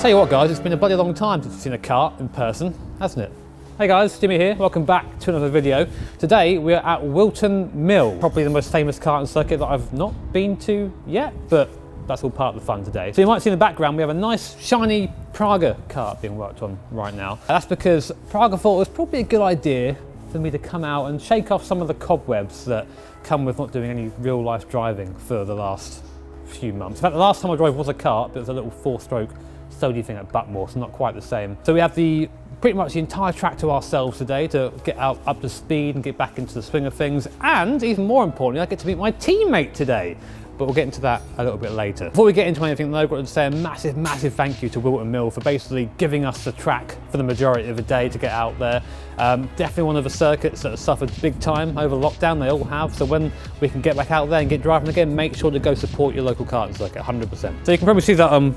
Tell you what guys, it's been a bloody long time since you've seen a kart in person, hasn't it? Hey guys, Jimmy here, welcome back to another video. Today we're at Wilton Mill, probably the most famous karting circuit that I've not been to yet, but that's all part of the fun today. So you might see in the background we have a nice shiny Praga kart being worked on right now. That's because Praga thought it was probably a good idea for me to come out and shake off some of the cobwebs that come with not doing any real life driving for the last few months. In fact, the last time I drove was a kart, but it was a little 4-stroke Sody thing at Buckmore, so not quite the same. So we have pretty much the entire track to ourselves today to get out up to speed and get back into the swing of things. And even more importantly, I get to meet my teammate today. But we'll get into that a little bit later. Before we get into anything though, I've got to say a massive, massive thank you to Wilton Mill for basically giving us the track for the majority of the day to get out there. Definitely one of the circuits that has suffered big time over lockdown, they all have. So when we can get back out there and get driving again, make sure to go support your local karting circuit, 100%. So you can probably see that I'm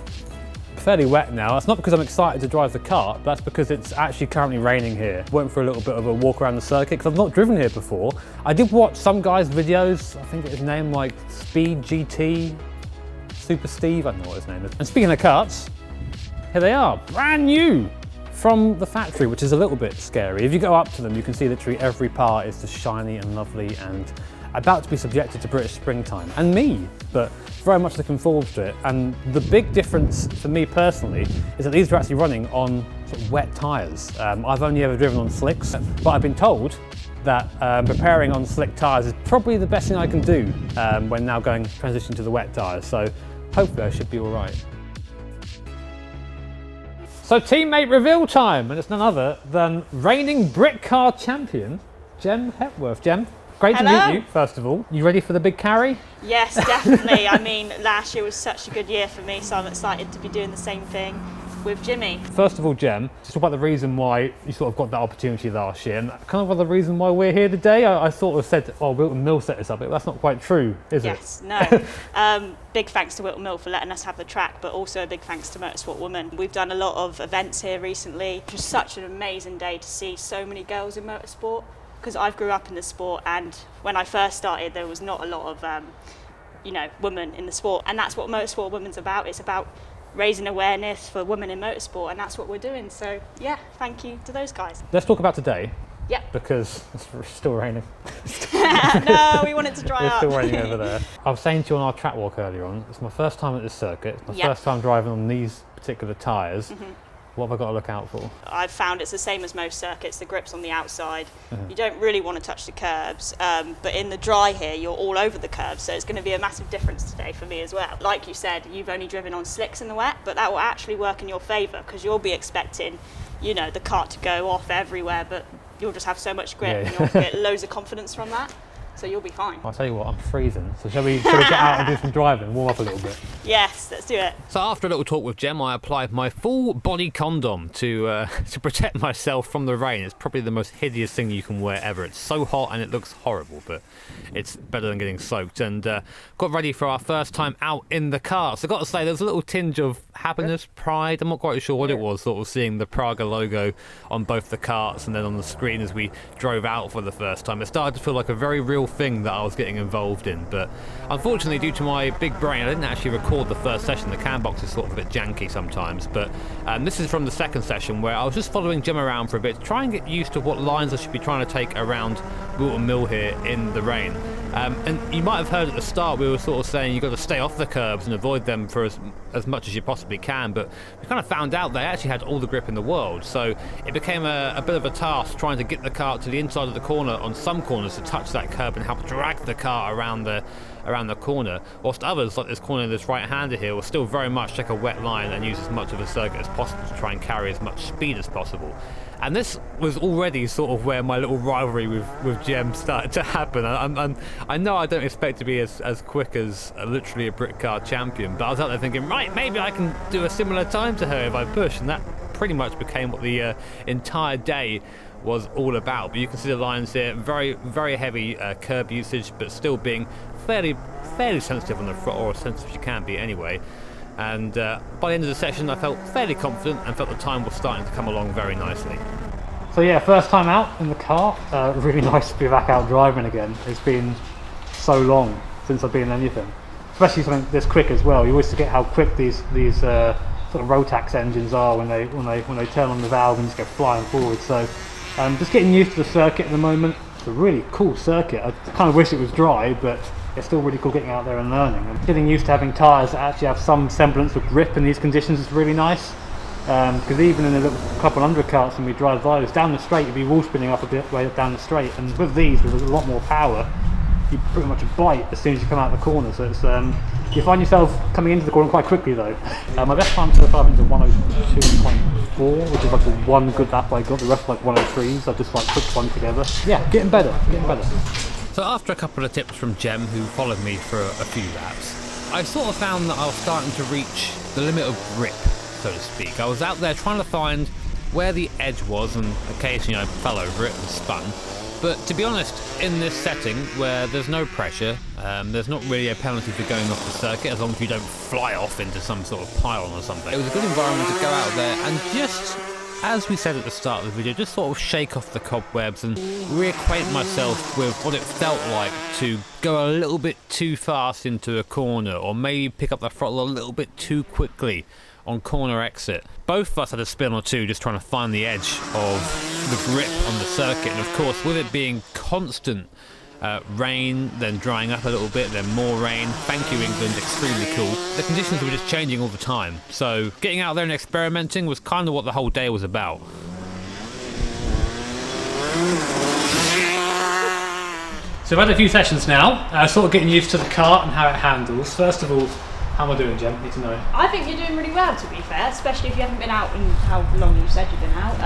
fairly wet now. That's not because I'm excited to drive the kart, but that's because it's actually currently raining here. Went for a little bit of a walk around the circuit because I've not driven here before. I did watch some guy's videos, I think his name like Speed GT, Super Steve, I don't know what his name is. And speaking of karts, here they are, brand new from the factory, which is a little bit scary. If you go up to them, you can see literally every part is just shiny and lovely and about to be subjected to British springtime, and me, but very much looking forward to it. And the big difference for me personally is that these are actually running on sort of wet tyres. I've only ever driven on slicks, but I've been told that preparing on slick tyres is probably the best thing I can do when now going transition to the wet tyres. So hopefully I should be all right. So teammate reveal time, and it's none other than reigning Brit car champion, Jem Hepworth. Jem, great to meet you, first of all. You ready for the big carry? Yes, definitely. I mean, last year was such a good year for me, so I'm excited to be doing the same thing with Jimmy. First of all, Jem, just talk about the reason why you sort of got that opportunity last year, and kind of the reason why we're here today. I sort of said, oh, Wilton Mill set us up, but that's not quite true, is it? Yes, no. Big thanks to Wilton Mill for letting us have the track, but also a big thanks to Motorsport Woman. We've done a lot of events here recently. It was such an amazing day to see so many girls in motorsport, because I've grew up in the sport, and when I first started there was not a lot of women in the sport, and that's what Motorsport Women's about. It's about raising awareness for women in motorsport, and that's what we're doing. So yeah, thank you to those guys. Let's talk about today. Yep. Because it's still raining. No, we want it to dry up. It's still raining over there. I was saying to you on our track walk earlier on, it's my first time at this circuit. It's my first time driving on these particular tyres. What have I got to look out for? I've found it's the same as most circuits, the grip's on the outside. You don't really want to touch the curbs, but in the dry here, you're all over the curbs, so it's going to be a massive difference today for me as well. Like you said, you've only driven on slicks in the wet, but that will actually work in your favour, because you'll be expecting, the kart to go off everywhere, but you'll just have so much grip and you'll get loads of confidence from that. So you'll be fine. I'll tell you what, I'm freezing. So shall we get out and do some driving, warm up a little bit? Yes, let's do it. So after a little talk with Jem, I applied my full body condom to protect myself from the rain. It's probably the most hideous thing you can wear ever. It's so hot and it looks horrible, but it's better than getting soaked. And got ready for our first time out in the car. So I've got to say, there's a little tinge of happiness, pride. I'm not quite sure what it was, sort of seeing the Praga logo on both the karts and then on the screen as we drove out for the first time. It started to feel like a very real thing that I was getting involved in, but unfortunately due to my big brain I didn't actually record the first session. The cam box is sort of a bit janky sometimes, but this is from the second session where I was just following Jem around for a bit to try and get used to what lines I should be trying to take around Wilton Mill here in the rain. And you might have heard at the start we were sort of saying you've got to stay off the curbs and avoid them for as much as you possibly can, but we kind of found out they actually had all the grip in the world, so it became a bit of a task trying to get the car to the inside of the corner on some corners to touch that curb and help drag the car around the corner, whilst others, like this corner this right-hander here, will still very much check a wet line and use as much of a circuit as possible to try and carry as much speed as possible. And this was already sort of where my little rivalry with Jem started to happen. I know I don't expect to be as quick as literally a Brit car champion, but I was out there thinking, right, maybe I can do a similar time to her if I push, and that pretty much became what the entire day was all about. But you can see the lines here, very, very heavy curb usage, but still being fairly sensitive on the throttle, or as sensitive as you can be anyway. And by the end of the session I felt fairly confident and felt the time was starting to come along very nicely. So yeah, first time out in the car, really nice to be back out driving again. It's been so long since I've been in anything, especially something this quick as well. You always forget how quick these sort of Rotax engines are when they turn on the valve and just go flying forward. So just getting used to the circuit at the moment. It's a really cool circuit. I kind of wish it was dry, but it's still really cool getting out there and learning. And getting used to having tyres that actually have some semblance of grip in these conditions is really nice. Because even in the little couple hundred karts when we drive those, down the straight you'd be wall spinning up a bit way down the straight, and with these, with a lot more power, you pretty much bite as soon as you come out the corner. So it's you find yourself coming into the corner quite quickly though. My best time so far is a 102.4, which is like the one good lap I got. The rest like 103s. I just like put one together. Yeah, getting better. So after a couple of tips from Jem, who followed me for a few laps, I sort of found that I was starting to reach the limit of grip, so to speak. I was out there trying to find where the edge was, and occasionally I fell over it and spun. But to be honest, in this setting where there's no pressure, there's not really a penalty for going off the circuit as long as you don't fly off into some sort of pylon or something. It was a good environment to go out there and just, as we said at the start of the video, just sort of shake off the cobwebs and reacquaint myself with what it felt like to go a little bit too fast into a corner, or maybe pick up the throttle a little bit too quickly on corner exit. Both of us had a spin or two just trying to find the edge of the grip on the circuit, and of course with it being constant rain, then drying up a little bit, then more rain, thank you England, extremely cool. The conditions were just changing all the time, so getting out there and experimenting was kind of what the whole day was about. So I've had a few sessions now, sort of getting used to the kart and how it handles. First of all, how am I doing, Jem? Need to know. I think you're doing really well, to be fair, especially if you haven't been out in how long you said you've been out.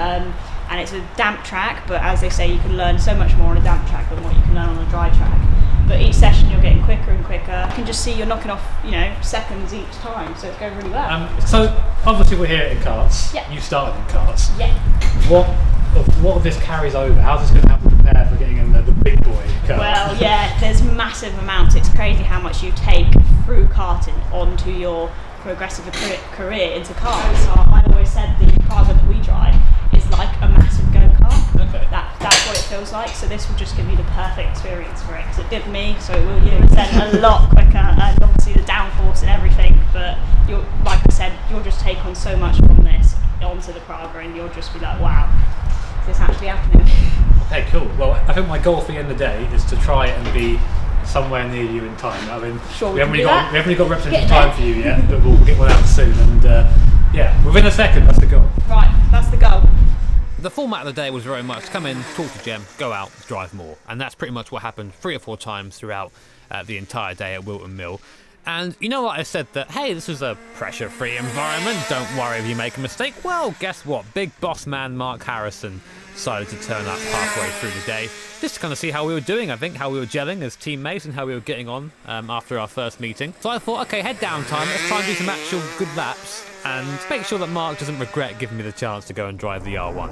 And it's a damp track, but as they say, you can learn so much more on a damp track than what you can learn on a dry track. But each session you're getting quicker and quicker. You can just see you're knocking off, seconds each time, so it's going really well. So obviously we're here in karts. Yeah. You started in karts. Yeah. What of this carries over? How's this going to help you prepare for getting in the big boy kart? Well, yeah, there's massive amounts. It's crazy how much you take through karting onto your progressive career into cars. So I always said the car that we drive is like a massive go-kart. Okay. That's what it feels like. So this will just give you the perfect experience for it. Because it did me, so it will you. It's then a lot quicker, and obviously the downforce and everything. But like I said, you'll just take on so much from this onto the Praga, and you'll just be like, wow, is this actually happening? Okay, cool. Well, I think my goal for the end of the day is to try and be somewhere near you in time. I mean, sure, we haven't really got representative time for you yet, but we'll get one out soon. And yeah, within a second, that's the goal. Right, that's the goal. The format of the day was very much come in, talk to Jem, go out, drive more. And that's pretty much what happened 3 or 4 times throughout the entire day at Wilton Mill. And you know what, I said that, hey, this is a pressure-free environment, don't worry if you make a mistake. Well, guess what? Big boss man Mark Harrison decided to turn up halfway through the day, just to kind of see how we were doing, I think, how we were gelling as teammates and how we were getting on after our first meeting. So I thought, okay, head down time, let's try and do some actual good laps and make sure that Mark doesn't regret giving me the chance to go and drive the R1.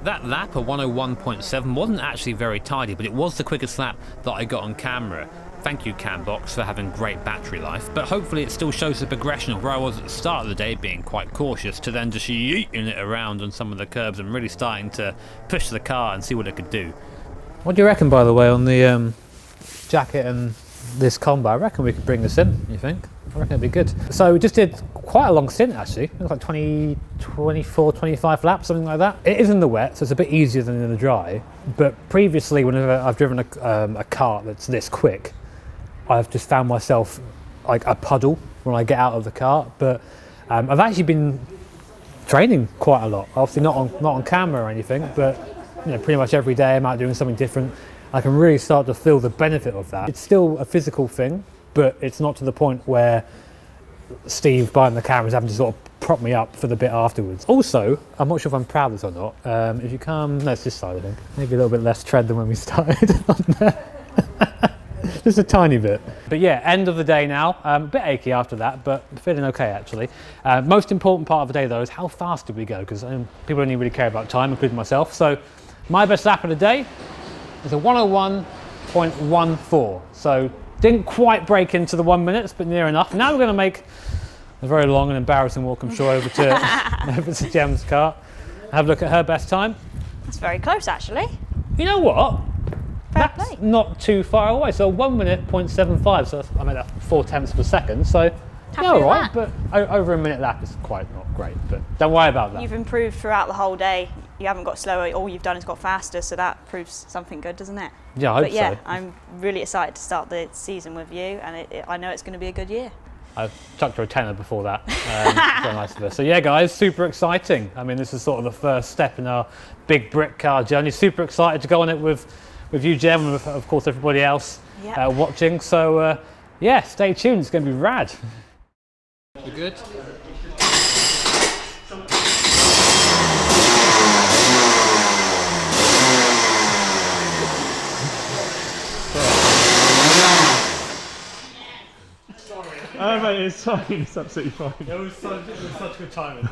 That lap, a 101.7, wasn't actually very tidy, but it was the quickest lap that I got on camera. Thank you, Cambox, for having great battery life, but hopefully it still shows the progression of where I was at the start of the day, being quite cautious, to then just yeeting it around on some of the curbs and really starting to push the car and see what it could do. What do you reckon, by the way, on the jacket and this combo, I reckon we could bring this in, you think? I reckon it'd be good. So we just did quite a long stint actually. It was like 20, 24, 25 laps, something like that. It is in the wet, so it's a bit easier than in the dry. But previously, whenever I've driven a kart that's this quick, I've just found myself like a puddle when I get out of the kart. But I've actually been training quite a lot. Obviously not on camera or anything, but you know, pretty much every day I'm out doing something different. I can really start to feel the benefit of that. It's still a physical thing, but it's not to the point where Steve behind the camera is having to sort of prop me up for the bit afterwards. Also, I'm not sure if I'm proud of this or not. If you come, no, it's this side I think. Maybe a little bit less tread than when we started on there. Just a tiny bit. But yeah, end of the day now. A bit achy after that, but feeling okay actually. Most important part of the day though is how fast did we go? Because people only really care about time, including myself. So my best lap of the day is a 101.14. So didn't quite break into the 1 minute, but near enough. Now we're going to make a very long and embarrassing walk, I'm sure, over to Gem's car. Have a look at her best time. That's very close, actually. You know what? Fair That's play. not too far away. So 1 minute, 0.75. So I made that 4/10 of a second. So yeah, all right. But over a minute lap is quite not great. But don't worry about that. You've improved throughout the whole day. You haven't got slower. All you've done is got faster. So that proves something good, doesn't it? Yeah, I hope But yeah, so. I'm really excited to start the season with you, and I know it's going to be a good year. I've chucked her a tenner before that. So nice of her. So yeah, guys, super exciting. I mean, this is sort of the first step in our big brick car journey. Super excited to go on it with you, Gem, and with, of course, everybody else watching. So yeah, stay tuned. It's going to be rad. You good? Oh mate, it's fine, it's absolutely fine. It was such good timing.